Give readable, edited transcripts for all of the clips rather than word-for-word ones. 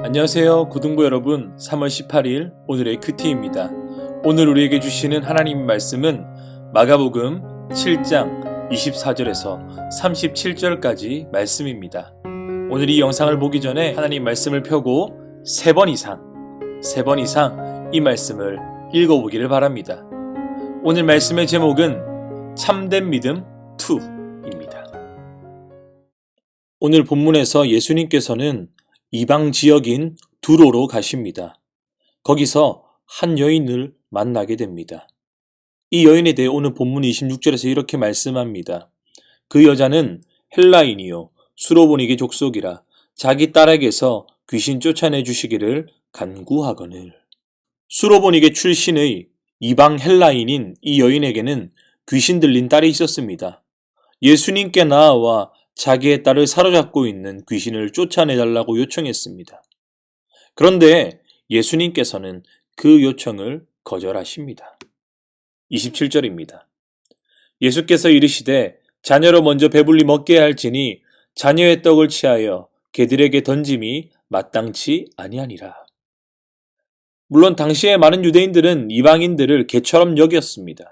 안녕하세요 고등부 여러분, 3월 18일 오늘의 큐티입니다. 오늘 우리에게 주시는 하나님 말씀은 마가복음 7장 24절에서 37절까지 말씀입니다. 오늘 이 영상을 보기 전에 하나님 말씀을 펴고 3번 이상 이 말씀을 읽어보기를 바랍니다. 오늘 말씀의 제목은 참된 믿음 2입니다. 오늘 본문에서 예수님께서는 이방 지역인 두로로 가십니다. 거기서 한 여인을 만나게 됩니다. 이 여인에 대해 오늘 본문 26절에서 이렇게 말씀합니다. 그 여자는 헬라인이요 수로보니게 족속이라 자기 딸에게서 귀신 쫓아내 주시기를 간구하거늘. 수로보니게 출신의 이방 헬라인인 이 여인에게는 귀신 들린 딸이 있었습니다. 예수님께 나아와 자기의 딸을 사로잡고 있는 귀신을 쫓아내달라고 요청했습니다. 그런데 예수님께서는 그 요청을 거절하십니다. 27절입니다. 예수께서 이르시되 자녀로 먼저 배불리 먹게 할지니 자녀의 떡을 취하여 개들에게 던짐이 마땅치 아니하니라. 물론 당시에 많은 유대인들은 이방인들을 개처럼 여겼습니다.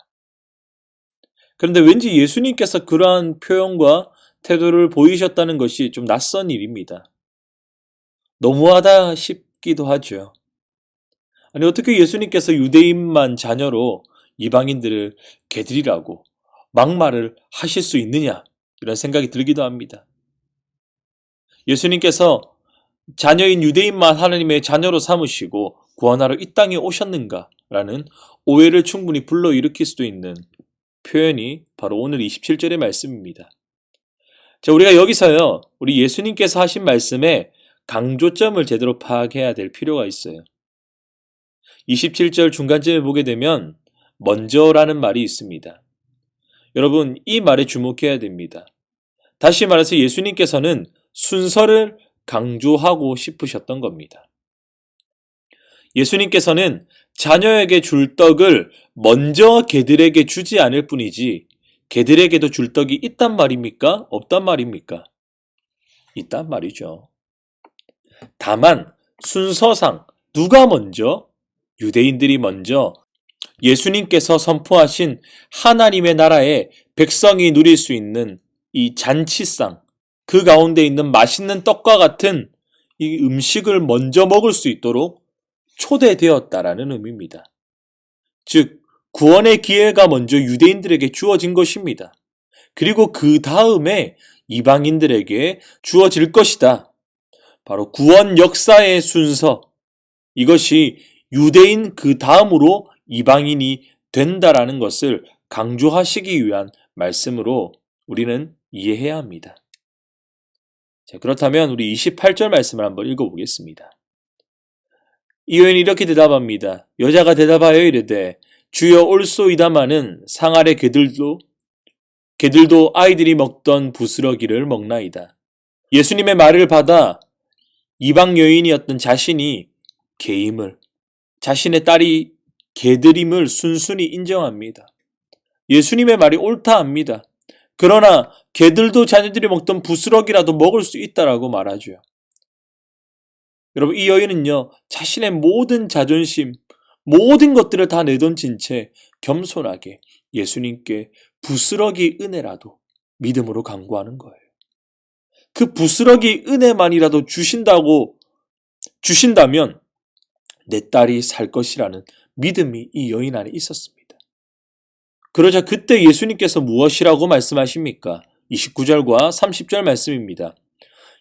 그런데 왠지 예수님께서 그러한 표현과 태도를 보이셨다는 것이 좀 낯선 일입니다. 너무하다 싶기도 하죠. 아니 어떻게 예수님께서 유대인만 자녀로 이방인들을 개들이라고 막말을 하실 수 있느냐 이런 생각이 들기도 합니다. 예수님께서 자녀인 유대인만 하나님의 자녀로 삼으시고 구원하러 이 땅에 오셨는가라는 오해를 충분히 불러일으킬 수도 있는 표현이 바로 오늘 27절의 말씀입니다. 자, 우리가 여기서요, 우리 예수님께서 하신 말씀에 강조점을 제대로 파악해야 될 필요가 있어요. 27절 중간쯤에 보게 되면 먼저라는 말이 있습니다. 여러분, 이 말에 주목해야 됩니다. 다시 말해서 예수님께서는 순서를 강조하고 싶으셨던 겁니다. 예수님께서는 자녀에게 줄 떡을 먼저 개들에게 주지 않을 뿐이지 개들에게도 줄 떡이 있단 말입니까? 없단 말입니까? 있단 말이죠. 다만 순서상 누가 먼저? 유대인들이 먼저 예수님께서 선포하신 하나님의 나라에 백성이 누릴 수 있는 이 잔치상, 그 가운데 있는 맛있는 떡과 같은 이 음식을 먼저 먹을 수 있도록 초대되었다라는 의미입니다. 즉 구원의 기회가 먼저 유대인들에게 주어진 것입니다. 그리고 그 다음에 이방인들에게 주어질 것이다. 바로 구원 역사의 순서, 이것이 유대인 그 다음으로 이방인이 된다라는 것을 강조하시기 위한 말씀으로 우리는 이해해야 합니다. 자, 그렇다면 우리 28절 말씀을 한번 읽어보겠습니다. 이 여인이 이렇게 대답합니다. 여자가 대답하여 이르되 주여 올소이다마는 상 아래 개들도 아이들이 먹던 부스러기를 먹나이다. 예수님의 말을 받아 이방 여인이었던 자신이 개임을, 자신의 딸이 개들임을 순순히 인정합니다. 예수님의 말이 옳다 합니다. 그러나 개들도 자녀들이 먹던 부스러기라도 먹을 수 있다라고 말하죠. 여러분, 이 여인은요, 자신의 모든 자존심, 모든 것들을 다 내던진 채 겸손하게 예수님께 부스러기 은혜라도 믿음으로 간구하는 거예요. 그 부스러기 은혜만이라도 주신다면 내 딸이 살 것이라는 믿음이 이 여인 안에 있었습니다. 그러자 그때 예수님께서 무엇이라고 말씀하십니까? 29절과 30절 말씀입니다.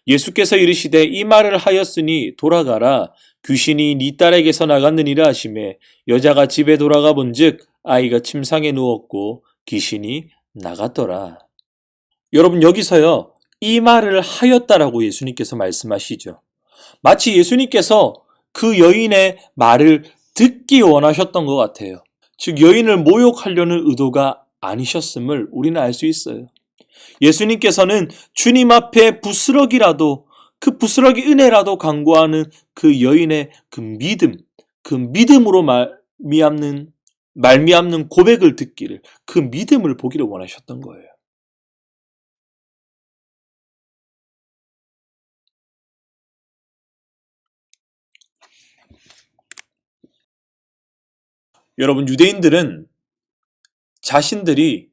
예수께서 이르시되 이 말을 하였으니 돌아가라. 귀신이 네 딸에게서 나갔느니라 하시매 여자가 집에 돌아가 본즉 아이가 침상에 누웠고 귀신이 나갔더라. 여러분, 여기서요, 이 말을 하였다라고 예수님께서 말씀하시죠. 마치 예수님께서 그 여인의 말을 듣기 원하셨던 것 같아요. 즉 여인을 모욕하려는 의도가 아니셨음을 우리는 알 수 있어요. 예수님께서는 주님 앞에 부스러기라도, 그 부스러기 은혜라도 간구하는 그 여인의 그 믿음으로 말미암는 고백을 듣기를, 그 믿음을 보기를 원하셨던 거예요. 여러분, 유대인들은 자신들이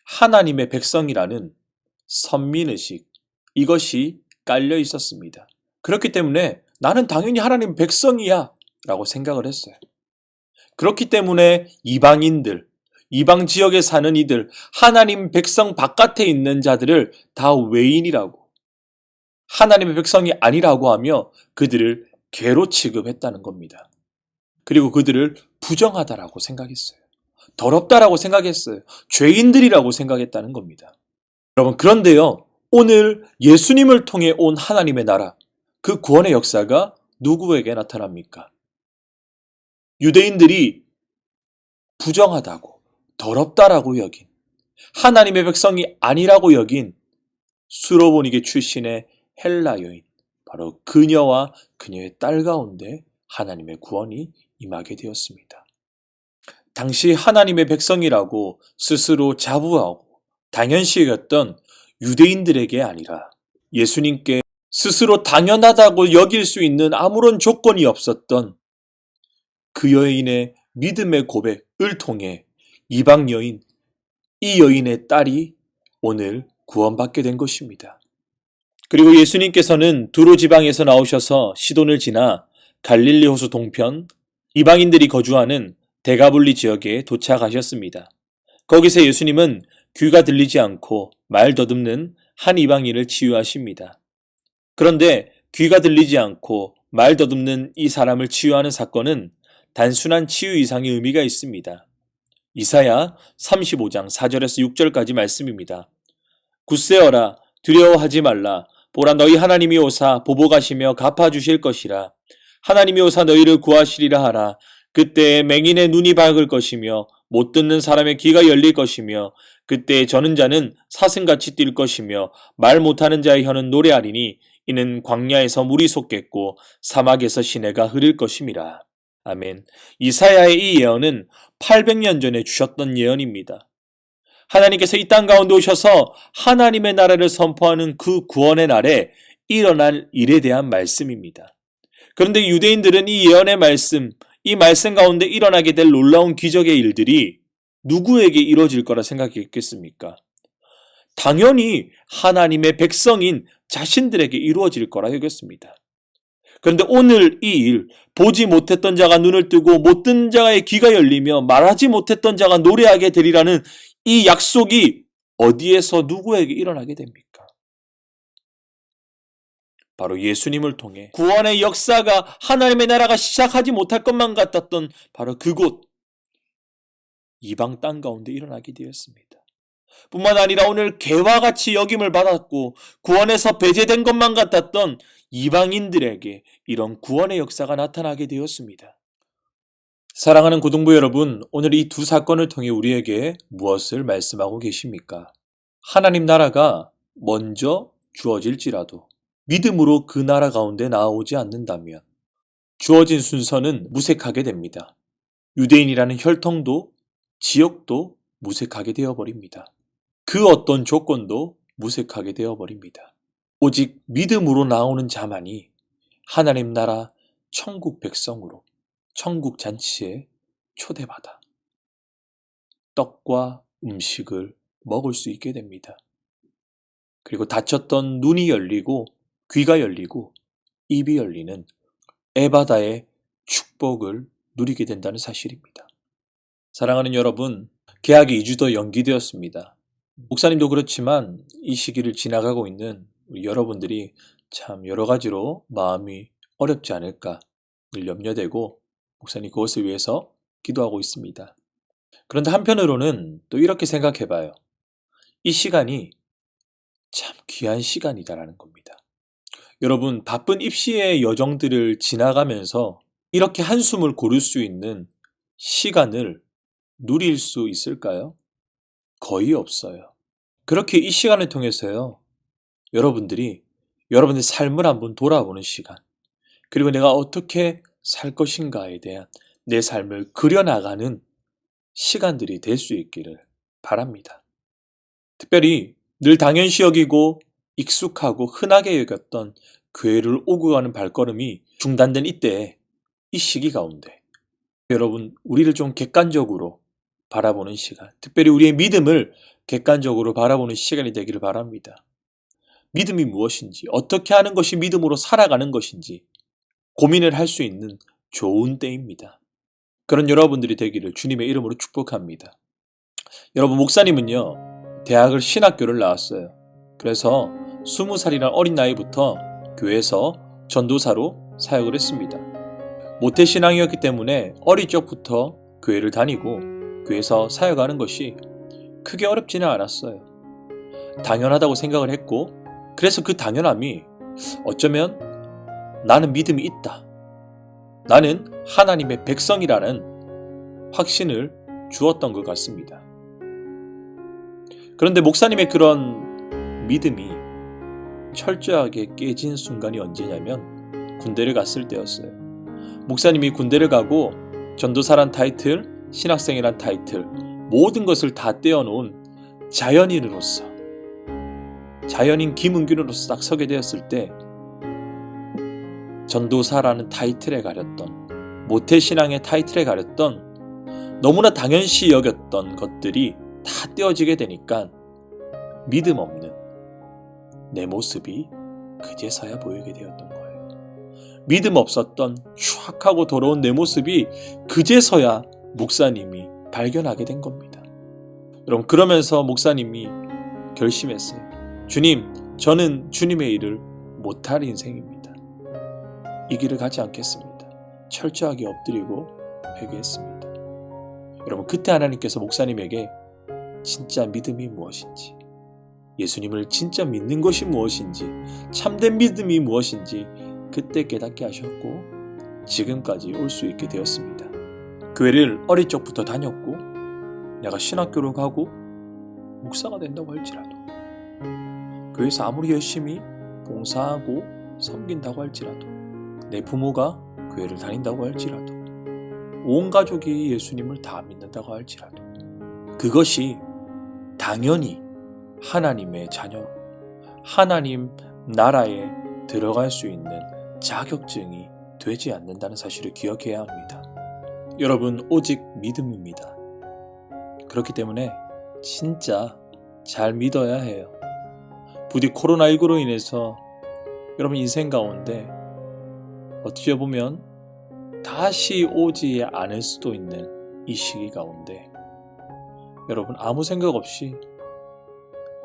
하나님의 백성이라는 선민의식, 이것이 깔려 있었습니다. 그렇기 때문에 나는 당연히 하나님 백성이야 라고 생각을 했어요. 그렇기 때문에 이방인들, 이방 지역에 사는 이들, 하나님 백성 바깥에 있는 자들을 다 외인이라고, 하나님의 백성이 아니라고 하며 그들을 괴로 취급했다는 겁니다. 그리고 그들을 부정하다라고 생각했어요. 더럽다라고 생각했어요. 죄인들이라고 생각했다는 겁니다. 여러분, 그런데요, 오늘 예수님을 통해 온 하나님의 나라, 그 구원의 역사가 누구에게 나타납니까? 유대인들이 부정하다고, 더럽다라고 여긴, 하나님의 백성이 아니라고 여긴 수로보니게 출신의 헬라 여인, 바로 그녀와 그녀의 딸 가운데 하나님의 구원이 임하게 되었습니다. 당시 하나님의 백성이라고 스스로 자부하고 당연시 여겼던 유대인들에게 아니라 예수님께 스스로 당연하다고 여길 수 있는 아무런 조건이 없었던 그 여인의 믿음의 고백을 통해 이방 여인, 이 여인의 딸이 오늘 구원받게 된 것입니다. 그리고 예수님께서는 두로 지방에서 나오셔서 시돈을 지나 갈릴리 호수 동편 이방인들이 거주하는 데가볼리 지역에 도착하셨습니다. 거기서 예수님은 귀가 들리지 않고 말 더듬는 한 이방인을 치유하십니다. 그런데 귀가 들리지 않고 말 더듬는 이 사람을 치유하는 사건은 단순한 치유 이상의 의미가 있습니다. 이사야 35장 4절에서 6절까지 말씀입니다. 굳세어라, 두려워하지 말라. 보라, 너희 하나님이 오사 보복하시며 갚아주실 것이라. 하나님이 오사 너희를 구하시리라 하라. 그때에 맹인의 눈이 밝을 것이며 못 듣는 사람의 귀가 열릴 것이며 그때에 저는 자는 사슴같이 뛸 것이며 말 못하는 자의 혀는 노래하리니 이는 광야에서 물이 솟겠고 사막에서 시내가 흐를 것임이라. 아멘. 이사야의 이 예언은 800년 전에 주셨던 예언입니다. 하나님께서 이 땅 가운데 오셔서 하나님의 나라를 선포하는 그 구원의 날에 일어날 일에 대한 말씀입니다. 그런데 유대인들은 이 예언의 말씀, 이 말씀 가운데 일어나게 될 놀라운 기적의 일들이 누구에게 이루어질 거라 생각했겠습니까? 당연히 하나님의 백성인 자신들에게 이루어질 거라 여겼습니다. 그런데 오늘 이 일, 보지 못했던 자가 눈을 뜨고 못 듣는 자의 귀가 열리며 말하지 못했던 자가 노래하게 되리라는 이 약속이 어디에서 누구에게 일어나게 됩니까? 바로 예수님을 통해 구원의 역사가 하나님의 나라가 시작하지 못할 것만 같았던 바로 그곳 이방 땅 가운데 일어나게 되었습니다. 뿐만 아니라 오늘 개와 같이 여김을 받았고 구원에서 배제된 것만 같았던 이방인들에게 이런 구원의 역사가 나타나게 되었습니다. 사랑하는 고등부 여러분, 오늘 이 두 사건을 통해 우리에게 무엇을 말씀하고 계십니까? 하나님 나라가 먼저 주어질지라도 믿음으로 그 나라 가운데 나아오지 않는다면 주어진 순서는 무색하게 됩니다. 유대인이라는 혈통도 지역도 무색하게 되어버립니다. 그 어떤 조건도 무색하게 되어버립니다. 오직 믿음으로 나오는 자만이 하나님 나라 천국 백성으로 천국 잔치에 초대받아 떡과 음식을 먹을 수 있게 됩니다. 그리고 닫혔던 눈이 열리고 귀가 열리고 입이 열리는 에바다의 축복을 누리게 된다는 사실입니다. 사랑하는 여러분, 개학이 2주 더 연기되었습니다. 목사님도 그렇지만 이 시기를 지나가고 있는 우리 여러분들이 참 여러 가지로 마음이 어렵지 않을까 늘 염려되고 목사님 그것을 위해서 기도하고 있습니다. 그런데 한편으로는 또 이렇게 생각해봐요. 이 시간이 참 귀한 시간이다라는 겁니다. 여러분, 바쁜 입시의 여정들을 지나가면서 이렇게 한숨을 고를 수 있는 시간을 누릴 수 있을까요? 거의 없어요. 그렇게 이 시간을 통해서요, 여러분들이 여러분의 삶을 한번 돌아보는 시간, 그리고 내가 어떻게 살 것인가에 대한 내 삶을 그려나가는 시간들이 될 수 있기를 바랍니다. 특별히 늘 당연시 여기고 익숙하고 흔하게 여겼던 교회를 오고 가는 발걸음이 중단된 이때에 이 시기 가운데 여러분, 우리를 좀 객관적으로 바라보는 시간, 특별히 우리의 믿음을 객관적으로 바라보는 시간이 되기를 바랍니다. 믿음이 무엇인지, 어떻게 하는 것이 믿음으로 살아가는 것인지 고민을 할 수 있는 좋은 때입니다. 그런 여러분들이 되기를 주님의 이름으로 축복합니다. 여러분, 목사님은요, 대학을 신학교를 나왔어요. 그래서 20살이란 어린 나이부터 교회에서 전도사로 사역을 했습니다. 모태신앙이었기 때문에 어릴 적부터 교회를 다니고 교회에서 사역하는 것이 크게 어렵지는 않았어요. 당연하다고 생각을 했고, 그래서 그 당연함이 어쩌면 나는 믿음이 있다, 나는 하나님의 백성이라는 확신을 주었던 것 같습니다. 그런데 목사님의 그런 믿음이 철저하게 깨진 순간이 언제냐면 군대를 갔을 때였어요. 목사님이 군대를 가고 전도사란 타이틀, 신학생이란 타이틀, 모든 것을 다 떼어놓은 자연인으로서, 자연인 김은균으로서 딱 서게 되었을 때 전도사라는 타이틀에 가렸던, 모태신앙의 타이틀에 가렸던, 너무나 당연시 여겼던 것들이 다 떼어지게 되니까 믿음 없는 내 모습이 그제서야 보이게 되었던 거예요. 믿음 없었던 추악하고 더러운 내 모습이 그제서야 목사님이 발견하게 된 겁니다. 여러분, 그러면서 목사님이 결심했어요. 주님, 저는 주님의 일을 못할 인생입니다. 이 길을 가지 않겠습니다. 철저하게 엎드리고 회개했습니다. 여러분, 그때 하나님께서 목사님에게 진짜 믿음이 무엇인지, 예수님을 진짜 믿는 것이 무엇인지, 참된 믿음이 무엇인지 그때 깨닫게 하셨고 지금까지 올 수 있게 되었습니다. 교회를 어릴 적부터 다녔고 내가 신학교를 가고 목사가 된다고 할지라도, 교회에서 아무리 열심히 봉사하고 섬긴다고 할지라도, 내 부모가 교회를 다닌다고 할지라도, 온 가족이 예수님을 다 믿는다고 할지라도 그것이 당연히 하나님의 자녀로 하나님 나라에 들어갈 수 있는 자격증이 되지 않는다는 사실을 기억해야 합니다. 여러분, 오직 믿음입니다. 그렇기 때문에 진짜 잘 믿어야 해요. 부디 코로나19로 인해서 여러분 인생 가운데 어떻게 보면 다시 오지 않을 수도 있는 이 시기 가운데 여러분, 아무 생각 없이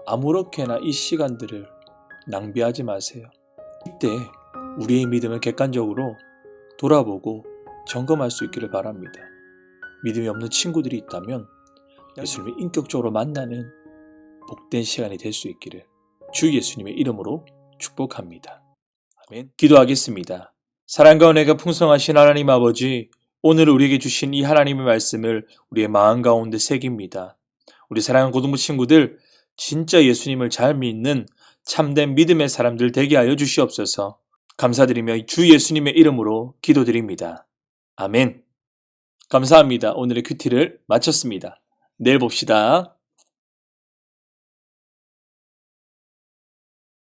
아무렇게나 이 시간들을 낭비하지 마세요. 이때 우리의 믿음을 객관적으로 돌아보고 점검할 수 있기를 바랍니다. 믿음이 없는 친구들이 있다면 예수님을 인격적으로 만나는 복된 시간이 될 수 있기를 주 예수님의 이름으로 축복합니다. 아멘. 기도하겠습니다. 사랑과 은혜가 풍성하신 하나님 아버지, 오늘 우리에게 주신 이 하나님의 말씀을 우리의 마음 가운데 새깁니다. 우리 사랑하는 고등부 친구들, 진짜 예수님을 잘 믿는 참된 믿음의 사람들 되게 하여 주시옵소서. 감사드리며 주 예수님의 이름으로 기도드립니다. 아멘. 감사합니다. 오늘의 큐티를 마쳤습니다. 내일 봅시다.